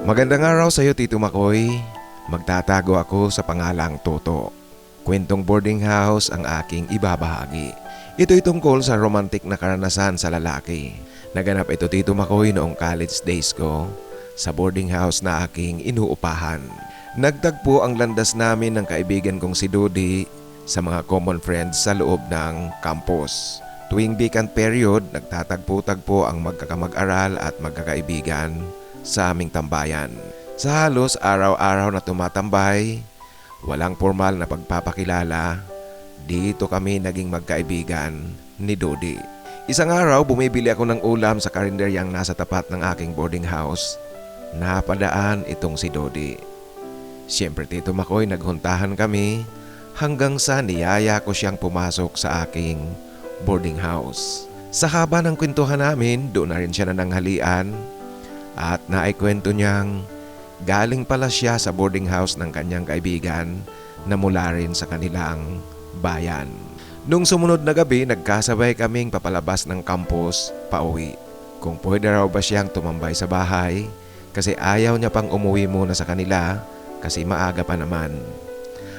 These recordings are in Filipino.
Magandang araw sa iyo, Tito Makoy. Magtatago ako sa pangalang Toto. Kwentong boarding house ang aking ibabahagi. Ito'y tungkol sa romantic na karanasan sa lalaki. Naganap ito, Tito Makoy, noong college days ko sa boarding house na aking inuupahan. Nagtagpo ang landas namin ng kaibigan kong si Dodi sa mga common friends sa loob ng campus. Tuwing vacant period, nagtatagpo-tagpo ang magkakamag-aral at magkakaibigan sa aming tambayan. Sa halos araw-araw na tumatambay, walang formal na pagpapakilala, dito kami naging magkaibigan ni Dodi. Isang araw, bumibili ako ng ulam sa karinderyang nasa tapat ng aking boarding house. Napadaan itong si Dodi. Siyempre, Tito Makoy, naghuntahan kami hanggang sa niyaya ko siyang pumasok sa aking boarding house. Sa haba ng kwentuhan namin, doon na rin siya nananghalian. At naikwento niyang galing pala siya sa boarding house ng kanyang kaibigan na mula rin sa kanilang bayan. Nung sumunod na gabi, nagkasabay kaming papalabas ng campus pauwi. Kung pwede raw ba siyang tumambay sa bahay kasi ayaw niya pang umuwi muna sa kanila kasi maaga pa naman.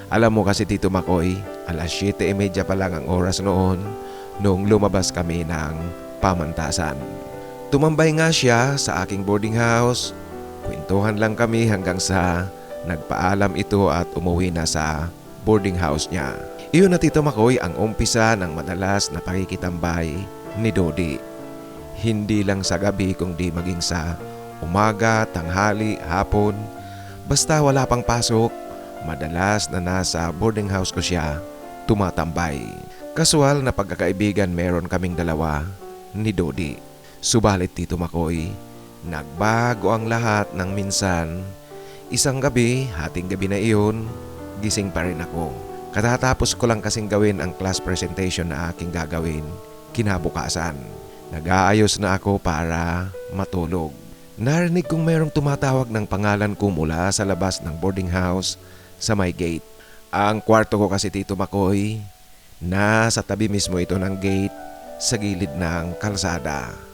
Alam mo kasi, Tito Makoy, 7:30 pa lang ang oras noong lumabas kami ng pamantasan. Tumambay nga siya sa aking boarding house. Kwentuhan lang kami hanggang sa nagpaalam ito at umuwi na sa boarding house niya. Iyon na, Tito Makoy, ang umpisa ng madalas na pakikitambay ni Dodi. Hindi lang sa gabi kundi maging sa umaga, tanghali, hapon. Basta wala pang pasok, madalas na nasa boarding house ko siya tumatambay. Kasual na pagkakaibigan meron kaming dalawa ni Dodi. Subalit, Tito Makoy, nagbago ang lahat ng minsan. Isang gabi, hating gabi na iyon, gising pa rin ako. Katatapos ko lang kasing gawin ang class presentation na aking gagawin kinabukasan. Nag-aayos na ako para matulog. Narinig kong mayroong tumatawag ng pangalan ko mula sa labas ng boarding house sa may gate. Ang kwarto ko kasi, Tito Makoy, nasa tabi mismo ito ng gate sa gilid ng kalsada.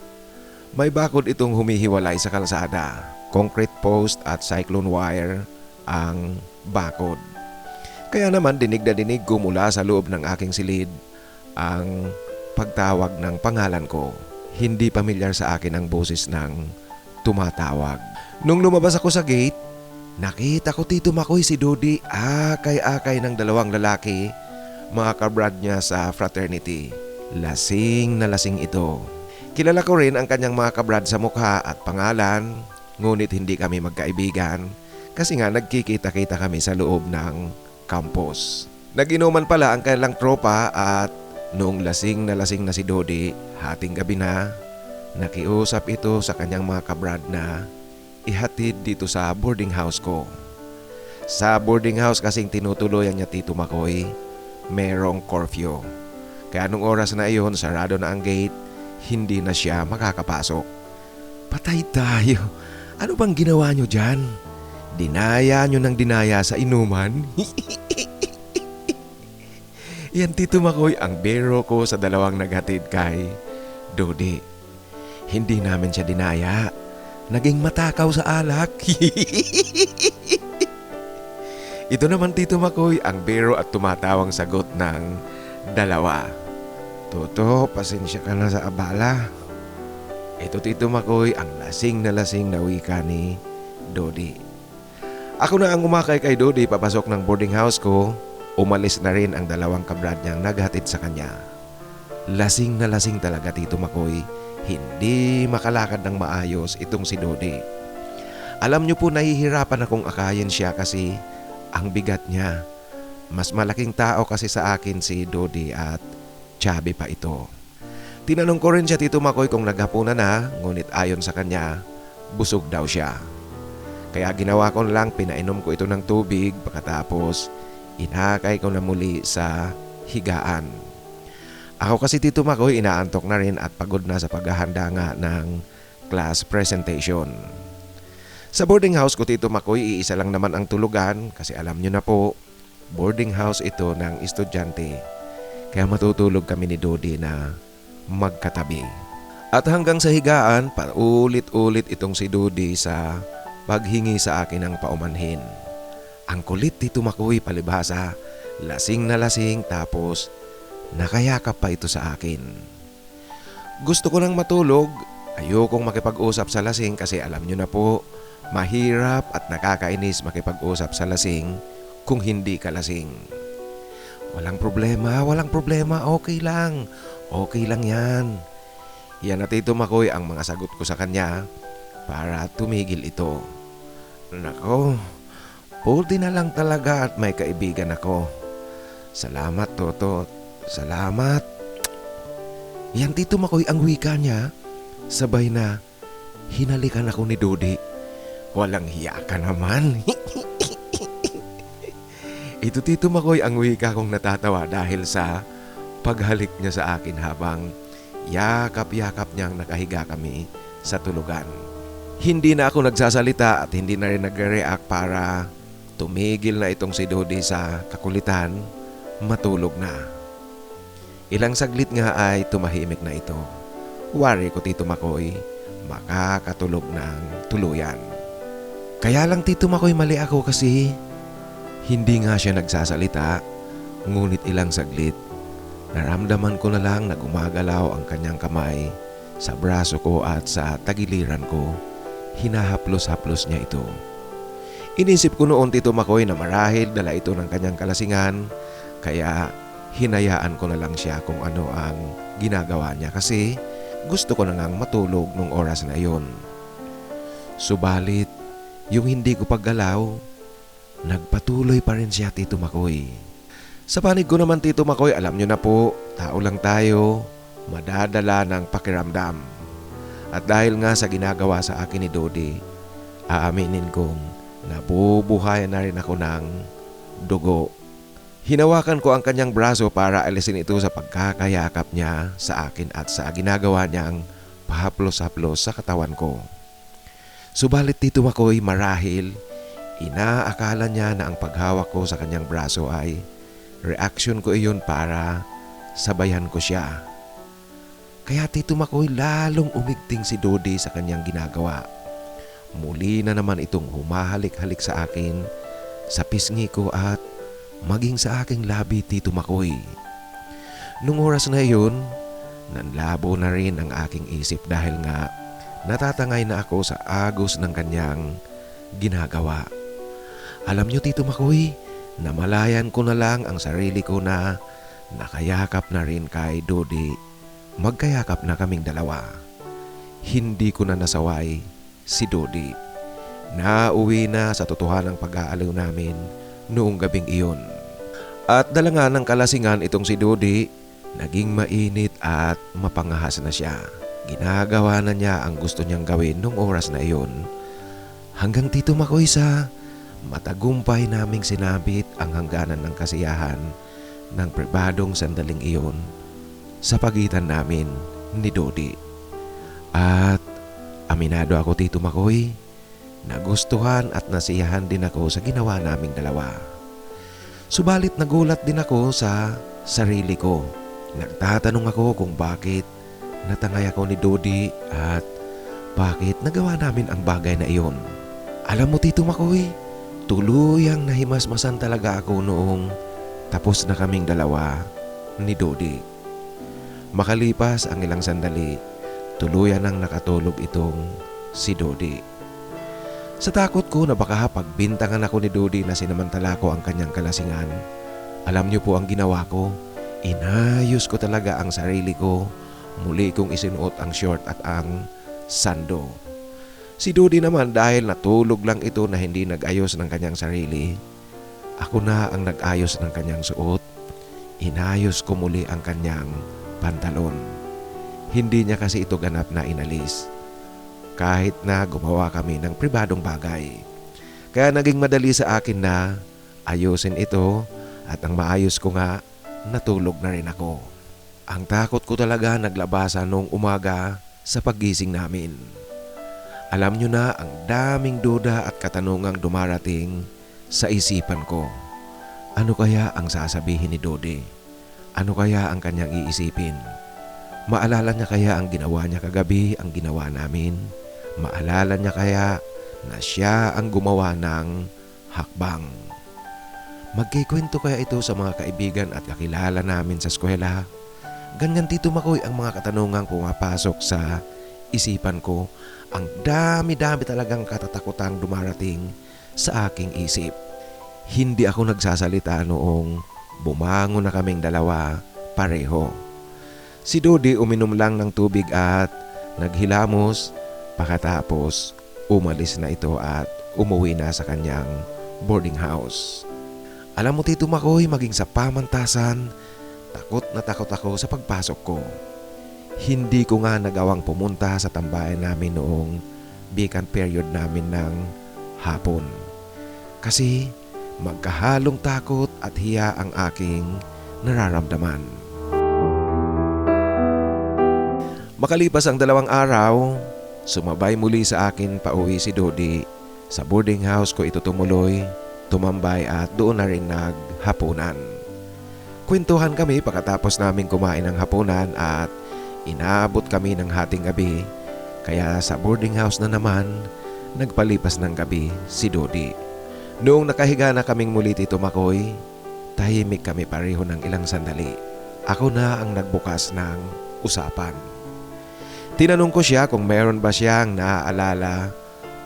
May bakod itong humihiwalay sa kalsada. Concrete post at cyclone wire ang bakod. Kaya naman dinig na dinig ko mula sa loob ng aking silid ang pagtawag ng pangalan ko. Hindi pamilyar sa akin ang boses ng tumatawag. Nung lumabas ako sa gate, nakita ko, Tito Makoy, si Dodi akay-akay ng dalawang lalaki, mga kabrad niya sa fraternity. Lasing na lasing ito. Kilala ko rin ang kanyang mga kabrad sa mukha at pangalan, ngunit hindi kami magkaibigan kasi nga nagkikita-kita kami sa loob ng campus. Nag-inuman pala ang kanilang tropa at noong lasing na si Dodi, hating gabi na, nakiusap ito sa kanyang mga kabrad na ihatid dito sa boarding house ko. Sa boarding house kasing tinutuloyan niya, Tito Makoy, merong curfew. Kaya nung oras na iyon, sarado na ang gate, hindi na siya makakapasok. Patay tayo. Ano bang ginawa nyo dyan? Dinaya nyo ng dinaya sa inuman? Yan, Tito Makoy, ang biro ko sa dalawang naghatid kay Dodi. Hindi namin siya dinaya. Naging matakaw sa alak. Ito naman, Tito Makoy, ang biro at tumatawang sagot ng dalawa. Toto, pasensya ka na sa abala. Ito, Tito Makoy, ang lasing na wika ni Dodi. Ako na ang umakay kay Dodi papasok ng boarding house ko. Umalis na rin ang dalawang kabrad niyang naghatid sa kanya. Lasing na lasing talaga, Tito Makoy. Hindi makalakad ng maayos itong si Dodi. Alam niyo po, nahihirapan akong akayin siya kasi ang bigat niya. Mas malaking tao kasi sa akin si Dodi at chubby pa ito. Tinanong ko rin siya, Tito Makoy, kung naghapunan na, ngunit ayon sa kanya, busog daw siya. Kaya ginawa ko lang, pinainom ko ito ng tubig, pagkatapos inakay ko na muli sa higaan. Ako kasi, Tito Makoy, inaantok na rin at pagod na sa paghahanda nga ng class presentation. Sa boarding house ko, Tito Makoy, iisa lang naman ang tulugan kasi alam nyo na po, boarding house ito ng estudyante. Kaya matutulog kami ni Dodi na magkatabi. At hanggang sa higaan, paulit-ulit itong si Dodi sa paghingi sa akin ng paumanhin. Ang kulit Tito Makoy, palibhasa, lasing na lasing tapos nakayakap pa ito sa akin. Gusto ko nang matulog, ayokong makipag-usap sa lasing kasi alam nyo na po, mahirap at nakakainis makipag-usap sa lasing kung hindi ka lasing. Walang problema, okay lang yan. Yan na Tito Makoy ang mga sagot ko sa kanya para tumigil ito. Nako, buti na lang talaga at may kaibigan ako. Salamat Toto, salamat. Yan Tito Makoy ang wika niya, sabay na hinalikan ako ni Dodi. Walang hiya ka naman. Ito Tito Makoy ang wika kong natatawa dahil sa paghalik niya sa akin habang yakap-yakap niyang nakahiga kami sa tulugan. Hindi na ako nagsasalita at hindi na rin nagre-react para tumigil na itong si Dodi sa kakulitan, matulog na. Ilang saglit nga ay tumahimik na ito. Wari ko Tito Makoy, makakatulog ng tuluyan. Kaya lang Tito Makoy, mali ako kasi hindi nga siya nagsasalita, ngunit ilang saglit, naramdaman ko na lang na gumagalaw ang kanyang kamay sa braso ko at sa tagiliran ko. Hinahaplos-haplos niya ito. Inisip ko noon Tito Makoy na marahil dala ito ng kanyang kalasingan, kaya hinayaan ko na lang siya kung ano ang ginagawa niya kasi gusto ko na ngang matulog nung oras na iyon. Subalit, yung hindi ko paggalaw, nagpatuloy pa rin siya Tito Makoy. Sa panig ko naman Tito Makoy, alam nyo na po, tao lang tayo, madadala ng pakiramdam. At dahil nga sa ginagawa sa akin ni Dodi, aaminin kong nabubuhayan na rin ako ng dugo. Hinawakan ko ang kanyang braso para alisin ito sa pagkakayakap niya sa akin at sa ginagawa niyang pahaplos-haplos sa katawan ko. Subalit Tito Makoy, marahil inaakala niya na ang paghawak ko sa kanyang braso ay reaksyon ko iyon para sabayan ko siya. Kaya Tito Makoy, lalong umigting si Dodi sa kanyang ginagawa. Muli na naman itong humahalik-halik sa akin, sa pisngi ko at maging sa aking labi Tito Makoy. Nung oras na iyon, nanlabo na rin ang aking isip dahil nga natatangay na ako sa agos ng kanyang ginagawa. Alam nyo Tito Makoy, namalayan ko na lang ang sarili ko na nakayakap na rin kay Dodi. Magkayakap na kaming dalawa. Hindi ko na nasaway si Dodi. Nauwi na sa totohanang pag-aaliw namin noong gabing iyon. At dala nga ng kalasingan itong si Dodi, naging mainit at mapangahas na siya. Ginagawa na niya ang gusto niyang gawin noong oras na iyon. Hanggang Tito Makoy sa matagumpay naming sinabit ang hangganan ng kasiyahan ng pribadong sandaling iyon sa pagitan namin ni Dodi. At aminado ako Tito Makoy, nagustuhan at nasiyahan din ako sa ginawa naming dalawa. Subalit nagulat din ako sa sarili ko. Nagtatanong ako kung bakit natangay ako ni Dodi at bakit nagawa namin ang bagay na iyon. Alam mo Tito Makoy, tuluyang nahimasmasan talaga ako noong tapos na kaming dalawa ni Dodi. Makalipas ang ilang sandali, tuluyan nang nakatulog itong si Dodi. Sa takot ko na baka pagbintangan ako ni Dodi na sinamantala ko ang kanyang kalasingan, alam niyo po ang ginawa ko, inayos ko talaga ang sarili ko, muli kong isinuot ang short at ang sando. Si Dodi naman dahil natulog lang ito na hindi nag-ayos ng kanyang sarili, ako na ang nag-ayos ng kanyang suot, inayos ko muli ang kanyang pantalon. Hindi niya kasi ito ganap na inalis. Kahit na gumawa kami ng pribadong bagay. Kaya naging madali sa akin na ayusin ito at ang maayos ko nga, natulog na rin ako. Ang takot ko talaga naglabasan noong umaga sa paggising namin. Alam nyo na ang daming duda at katanungang dumarating sa isipan ko. Ano kaya ang sasabihin ni Dodi? Ano kaya ang kanyang iisipin? Maalala niya kaya ang ginawa niya kagabi, ang ginawa namin? Maalala niya kaya na siya ang gumawa ng hakbang. Magkikwento kaya ito sa mga kaibigan at kakilala namin sa eskwela? Ganyan Tito Makoy ang mga katanungang pumapasok sa isipan ko. Ang dami-dami talagang katatakutang dumarating sa aking isip. Hindi ako nagsasalita noong bumangon na kaming dalawa pareho. Si Dodi uminom lang ng tubig at naghilamos, pagkatapos umalis na ito at umuwi na sa kanyang boarding house. Alam mo Tito Makoy, maging sa pamantasan, takot na takot ako sa pagpasok ko. Hindi ko nga nagawang pumunta sa tambayan namin noong vacant period namin ng hapon. Kasi magkahalong takot at hiya ang aking nararamdaman. Makalipas ang 2 araw, sumabay muli sa akin pauwi si Dodi. Sa boarding house ko ito tumuloy, tumambay at doon na rin naghapunan. Kwentuhan kami pagkatapos namin kumain ng hapunan at inaabot kami ng hating gabi. Kaya sa boarding house na naman, nagpalipas ng gabi si Dodi. Noong nakahiga na kaming muli Tito Makoy, tahimik kami pareho ng ilang sandali. Ako na ang nagbukas ng usapan. Tinanong ko siya kung meron ba siyang naaalala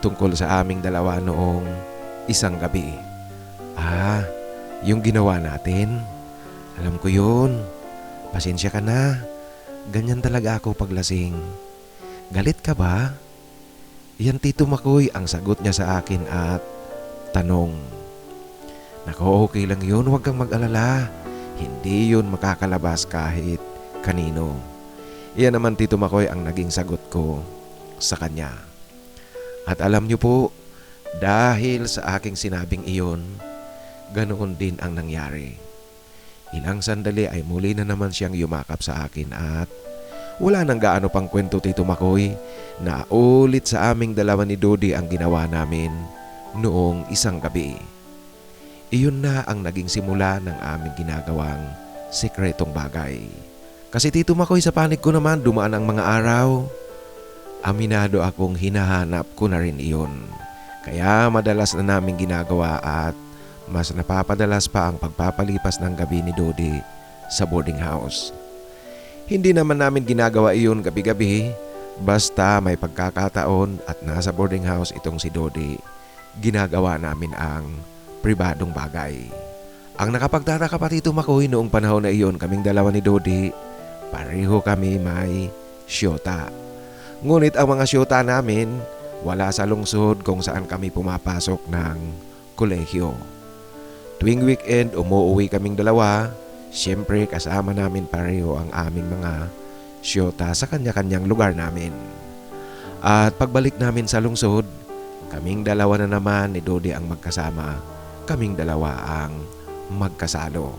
tungkol sa aming dalawa noong isang gabi. Yung ginawa natin. Alam ko yun. Pasensya ka na. Ganyan talaga ako paglasing. Galit ka ba? Yan Tito Makoy ang sagot niya sa akin at tanong. Nako, okay lang yun. Huwag kang mag-alala. Hindi yun makakalabas kahit kanino. Iyan naman Tito Makoy ang naging sagot ko sa kanya. At alam niyo po, dahil sa aking sinabing iyon, ganoon din ang nangyari. Ilang sandali ay muli na naman siyang yumakap sa akin at wala nang gaano pang kwento Tito Makoy na ulit sa aming dalawa ni Dodi ang ginawa namin noong isang gabi. Iyon na ang naging simula ng aming ginagawang sekretong bagay. Kasi Tito Makoy, sa panig ko naman dumaan ang mga araw. Aminado akong hinahanap ko na rin iyon. Kaya madalas na namin ginagawa at mas napapadalas pa ang pagpapalipas ng gabi ni Dodi sa boarding house. Hindi naman namin ginagawa iyon gabi-gabi, basta may pagkakataon at nasa boarding house itong si Dodi, ginagawa namin ang pribadong bagay. Ang nakapagtataka pa Tito Makoy, noong panahon na iyon kaming dalawa ni Dodi, pareho kami may syota. Ngunit ang mga syota namin wala sa lungsod kung saan kami pumapasok ng kolehiyo. Tuwing weekend, umuwi kaming dalawa. Siyempre kasama namin pareho ang aming mga syota sa kanya-kanyang lugar namin. At pagbalik namin sa lungsod, kaming dalawa na naman ni Dodi ang magkasama. Kaming dalawa ang magkasalo.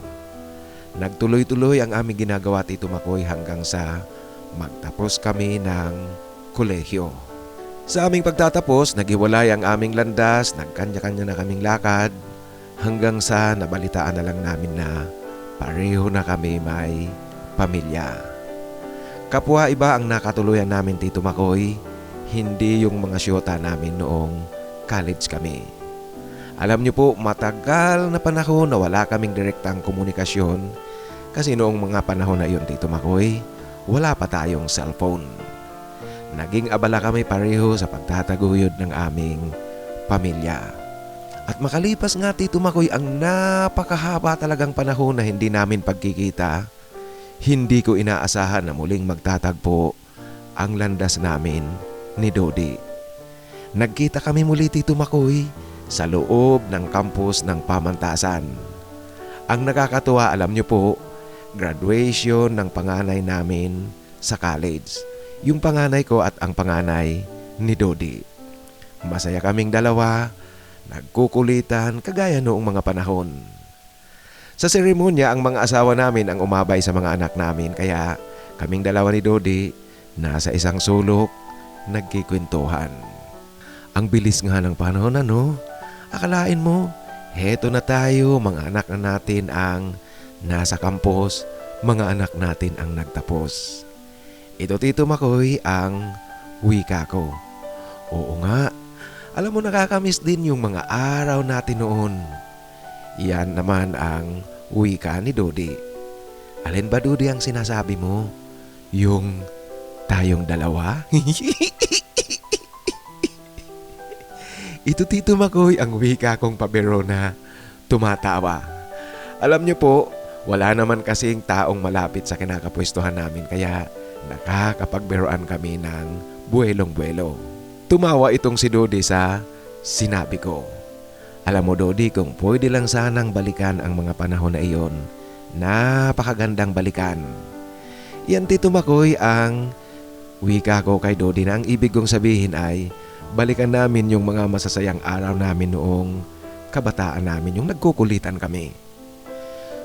Nagtuloy-tuloy ang aming ginagawa Tito Makoy hanggang sa magtapos kami ng kolehiyo. Sa aming pagtatapos, naghiwalay ang aming landas, nagkanya-kanya na kaming lakad, hanggang sa nabalitaan na lang namin na pareho na kami may pamilya. Kapwa iba ang nakatuluyan namin Tito Makoy, hindi yung mga syota namin noong college kami. Alam niyo po, matagal na panahon na wala kaming direktang komunikasyon kasi noong mga panahon na yun Tito Makoy, wala pa tayong cellphone. Naging abala kami pareho sa pagtataguyod ng aming pamilya. At makalipas nga Tito Makoy ang napakahaba talagang panahon na hindi namin pagkikita, hindi ko inaasahan na muling magtatagpo ang landas namin ni Dodi. Nagkita kami muli Tito Makoy sa loob ng campus ng pamantasan. Ang nakakatuwa, alam niyo po, graduation ng panganay namin sa college. Yung panganay ko at ang panganay ni Dodi. Masaya kaming dalawa, nagkukulitan kagaya noong mga panahon. Sa seremonya, ang mga asawa namin ang umabay sa mga anak namin, kaya kaming dalawa ni Dodi nasa isang sulok nagkikwentuhan. Ang bilis nga ng panahon, ano? Akalain mo, heto na tayo, mga anak na natin ang nasa kampus, mga anak natin ang nagtapos. Ito Tito Makoy ang wika ko. Oo nga, Alam mo, nakakamiss din yung mga araw natin noon. Yan naman ang wika ni Dodi. Alin ba, Dodi, ang sinasabi mo? Yung tayong dalawa? Ito, Tito Makoy, ang wika kong pabiro na tumatawa. Alam niyo po, wala naman kasing taong malapit sa kinakapwestuhan namin kaya nakakapagbiroan kami ng buwelong-buwelo. Tumawa itong si Dodi sa sinabi ko. Alam mo, Dodi, kung pwede lang sanang balikan ang mga panahon na iyon, napakagandang balikan. Yan, Tito Makoy, ang wika ko kay Dodi na ang ibig kong sabihin ay balikan namin yung mga masasayang araw namin noong kabataan namin, yung nagkukulitan kami.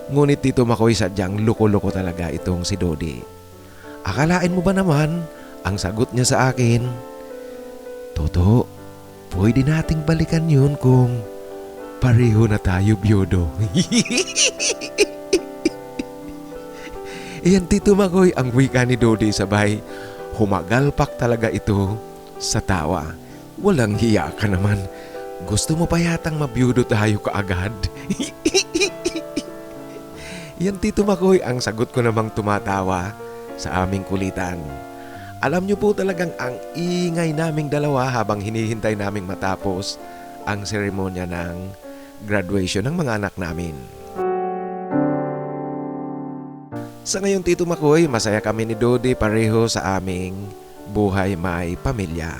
Ngunit Tito Makoy, sadyang loko-loko talaga itong si Dodi. Akalain mo ba naman, ang sagot niya sa akin, Toto, pwede nating balikan yun kung pareho na tayo byodo. Iyan, Tito Makoy, ang wika ni Dodi, sabay humagalpak talaga ito sa tawa. Walang hiya ka naman. Gusto mo pa yatang mabyodo tayo kaagad? Yan, Tito Makoy, ang sagot ko namang tumatawa sa aming kulitan. Alam niyo po talagang ang ingay naming dalawa habang hinihintay naming matapos ang seremonya ng graduation ng mga anak namin. Sa ngayon, Tito Makoy, masaya kami ni Dodi pareho sa aming buhay may pamilya.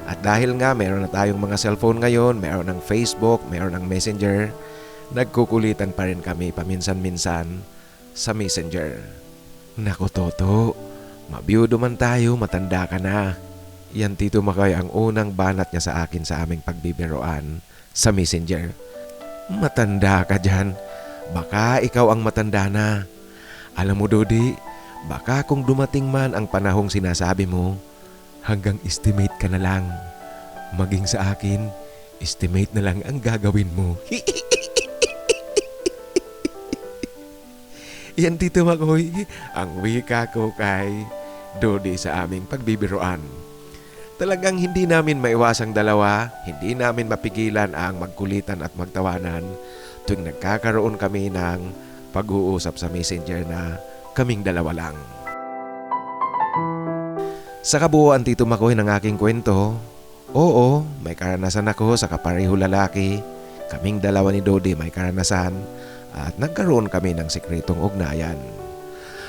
At dahil nga meron na tayong mga cellphone ngayon, meron ng Facebook, meron ng Messenger, nagkukulitan pa rin kami paminsan-minsan sa Messenger. Naku, Toto, mabiyudo man tayo, matanda ka na. Yan, Tito Makoy, ang unang banat niya sa akin sa aming pagbibiroan sa Messenger. Matanda ka dyan. Baka ikaw ang matanda na. Alam mo, Dodi, baka kung dumating man ang panahong sinasabi mo, hanggang estimate ka na lang. Maging sa akin, estimate na lang ang gagawin mo. Yan, Tito Makoy, ang wika ko kay Dodi sa aming pagbibiroan. Talagang hindi namin maiwasang dalawa, hindi namin mapigilan ang magkulitan at magtawanan tuwing nagkakaroon kami ng pag-uusap sa Messenger na kaming dalawa lang. Sa kabuuan, Tito Makoy, ng aking kwento, oo, may karanasan ako sa kapareho lalaki. Kaming dalawa ni Dodi may karanasan at nagkaroon kami ng sikretong ugnayan.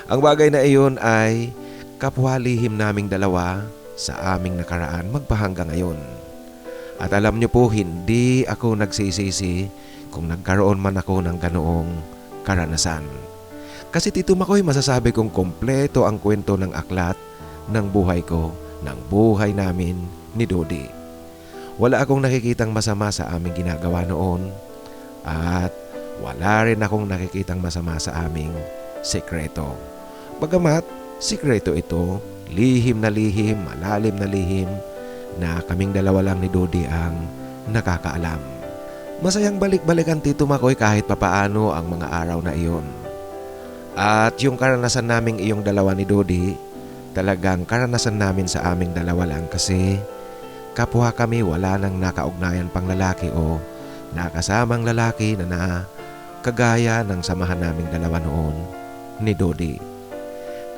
Ang bagay na iyon ay kapwa lihim naming dalawa sa aming nakaraan magpahanggang ngayon. At alam niyo po, hindi ako nagsisisi kung nagkaroon man ako ng ganoong karanasan. Kasi, Tito Makoy, masasabi kong kompleto ang kwento ng aklat ng buhay ko, ng buhay namin ni Dodi. Wala akong nakikitang masama sa aming ginagawa noon at wala rin akong nakikitang masama sa aming sekreto. Bagamat sekreto ito, lihim na lihim, malalim na lihim, na kaming dalawa lang ni Dodi ang nakakaalam. Masayang balik-balikan, Tito Makoy, kahit papaano ang mga araw na iyon. At yung karanasan naming iyong dalawa ni Dodi, talagang karanasan namin sa aming dalawa lang kasi kapwa kami, wala nang nakaugnayan pang lalaki o nakasamang lalaki na kagaya ng samahan naming dalawa noon ni Dodi.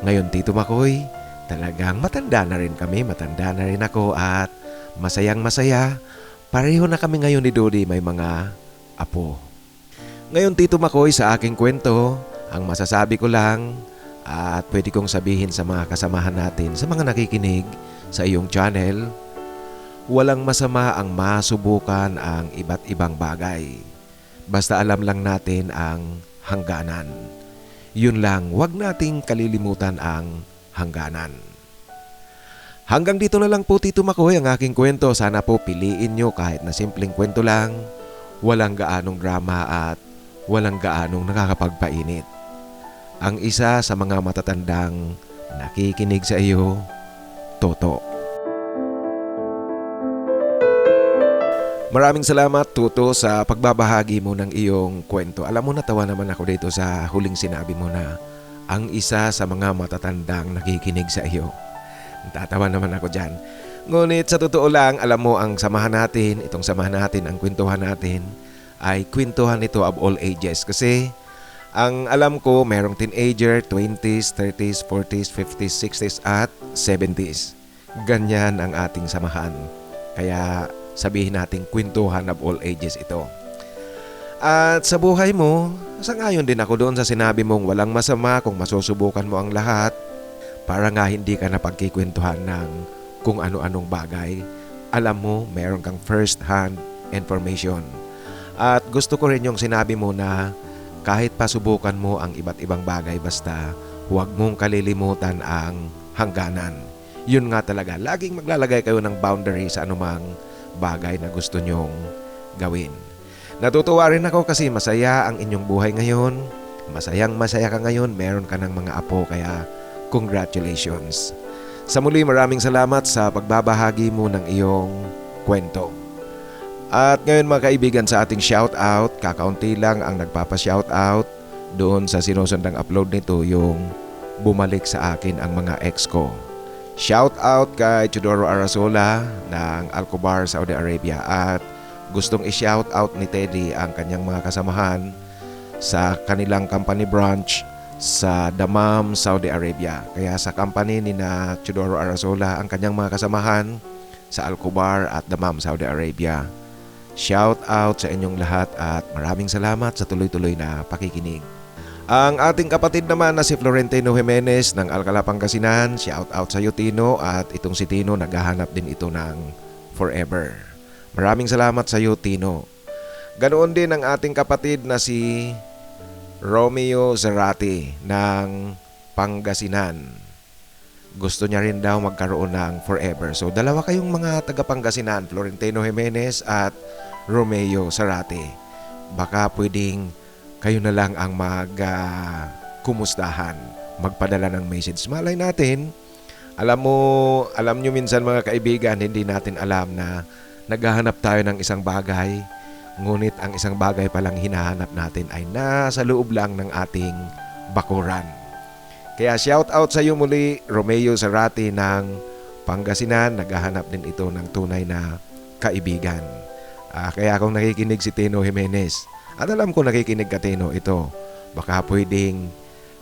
Ngayon, Tito Makoy, talagang matanda na rin kami, matanda na rin ako at masayang masaya. Pareho na kami ngayon ni Dodi, may mga apo. Ngayon, Tito Makoy, sa aking kwento, ang masasabi ko lang at pwede kong sabihin sa mga kasamahan natin, sa mga nakikinig sa iyong channel, walang masama ang masubukan ang iba't ibang bagay. Basta alam lang natin ang hangganan. Yun lang, wag nating kalilimutan ang hangganan. Hanggang dito na lang po, Tito Makoy, ang aking kwento. Sana po piliin nyo kahit na simpleng kwento lang, walang gaanong drama at walang gaanong nakakapagpainit. Ang isa sa mga matatandang nakikinig sa iyo, Toto. Maraming salamat, Toto, sa pagbabahagi mo ng iyong kwento. Alam mo, natawa naman ako dito sa huling sinabi mo na ang isa sa mga matatandang nakikinig sa iyo. Tatawa naman ako dyan. Ngunit sa totoo lang, alam mo ang samahan natin, itong samahan natin, ang kwentuhan natin, ay kwentuhan ito of all ages. Kasi ang alam ko, merong teenager, 20s, 30s, 40s, 50s, 60s at 70s. Ganyan ang ating samahan. Kaya sabihin natin kwentuhan of all ages ito. At sa buhay mo, sangayon din ako doon sa sinabi mong walang masama kung masusubukan mo ang lahat para nga hindi ka napagkikwentuhan ng kung ano-anong bagay. Alam mo, meron kang first-hand information. At gusto ko rin yung sinabi mo na kahit pasubukan mo ang iba't ibang bagay basta huwag mong kalilimutan ang hangganan. Yun nga talaga, laging maglalagay kayo ng boundary sa anumang bagay na gusto nyong gawin. Natutuwa rin ako kasi masaya ang inyong buhay ngayon. Masayang masaya ka ngayon, meron ka ng mga apo kaya congratulations. Sa muli, maraming salamat sa pagbabahagi mo ng iyong kwento. At ngayon mga kaibigan, sa ating shoutout, kakaunti lang ang nagpapa-shoutout doon sa sinusundang upload nito, yung bumalik sa akin ang mga ex ko. Shoutout kay Teodoro Arasola ng Alcobar, Saudi Arabia, at gustong i-shoutout ni Teddy ang kanyang mga kasamahan sa kanilang company branch sa Dammam, Saudi Arabia. Kaya sa company ni na Teodoro Arasola ang kanyang mga kasamahan sa Alcobar at Dammam, Saudi Arabia. Shout out sa inyong lahat at maraming salamat sa tuloy-tuloy na pakikinig. Ang ating kapatid naman na si Florentino Jimenez ng Alcala, Pangasinan, shout out sa iyo Tino, at itong si Tino naghahanap din ito ng forever. Maraming salamat sa iyo Tino. Ganoon din ang ating kapatid na si Romeo Zarate ng Pangasinan. Gusto niya rin daw magkaroon ng forever. So dalawa kayong mga taga Pangasinan, Florentino Jimenez at Romeo Zarate. Baka pwedeng kayo na lang ang kumustahan, magpadala ng message. Malay natin, alam nyo minsan mga kaibigan, hindi natin alam na naghahanap tayo ng isang bagay. Ngunit ang isang bagay palang hinahanap natin ay nasa loob lang ng ating bakuran. Kaya shout out sa iyo muli, Romeo Zarate ng Pangasinan. Naghahanap din ito ng tunay na kaibigan. Kaya kung nakikinig si Tino Jimenez, at alam ko nakikinig ka Tino, ito, baka pwedeng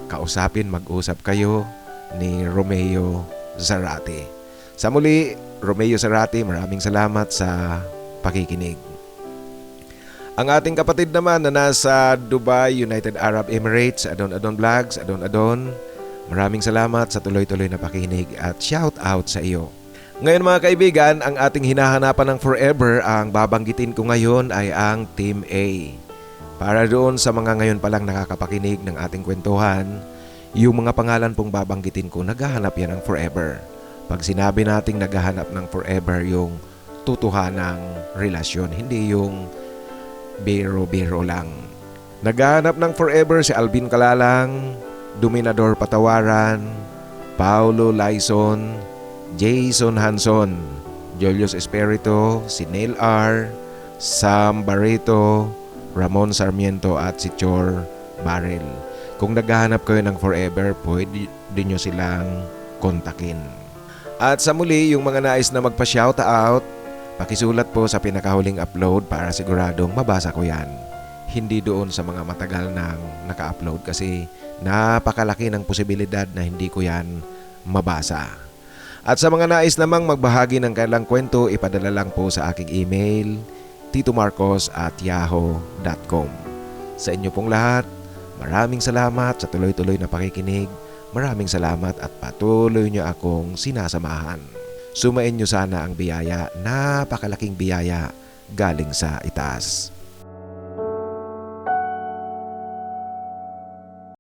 kausapin, mag-usap kayo ni Romeo Zarate. Sa muli, Romeo Zarate, maraming salamat sa pakikinig. Ang ating kapatid naman na nasa Dubai, United Arab Emirates, Adon Vlogs, Adon, maraming salamat sa tuloy-tuloy na pakikinig at shout out sa iyo. Ngayon mga kaibigan, ang ating hinahanapan ng forever, ang babanggitin ko ngayon ay ang Team A. Para doon sa mga ngayon palang nakakapakinig ng ating kwentuhan, yung mga pangalan pong babanggitin ko, naghahanap yan ng forever. Pag sinabi nating naghahanap ng forever, yung tutuhanang relasyon, hindi yung biro-biro lang. Naghahanap ng forever si Alvin Calalang, Dominador Patawaran, Paulo Laison, Jason Hanson, Julius Espirito, si Neil R, Sam Barreto, Ramon Sarmiento at si Chor Barrel. Kung naghahanap kayo ng forever, pwede din nyo silang kontakin. At sa muli, yung mga nais na magpa-shoutout, pakisulat po sa pinakahuling upload para siguradong mabasa ko yan. Hindi doon sa mga matagal nang naka-upload kasi napakalaki ng posibilidad na hindi ko yan mabasa. At sa mga nais namang magbahagi ng kanilang kwento, ipadala lang po sa aking email, titomarcos@yahoo.com. Sa inyo pong lahat, maraming salamat sa tuloy-tuloy na pakikinig. Maraming salamat at patuloy nyo akong sinasamahan. Sumain nyo sana ang biyaya, napakalaking biyaya galing sa itaas.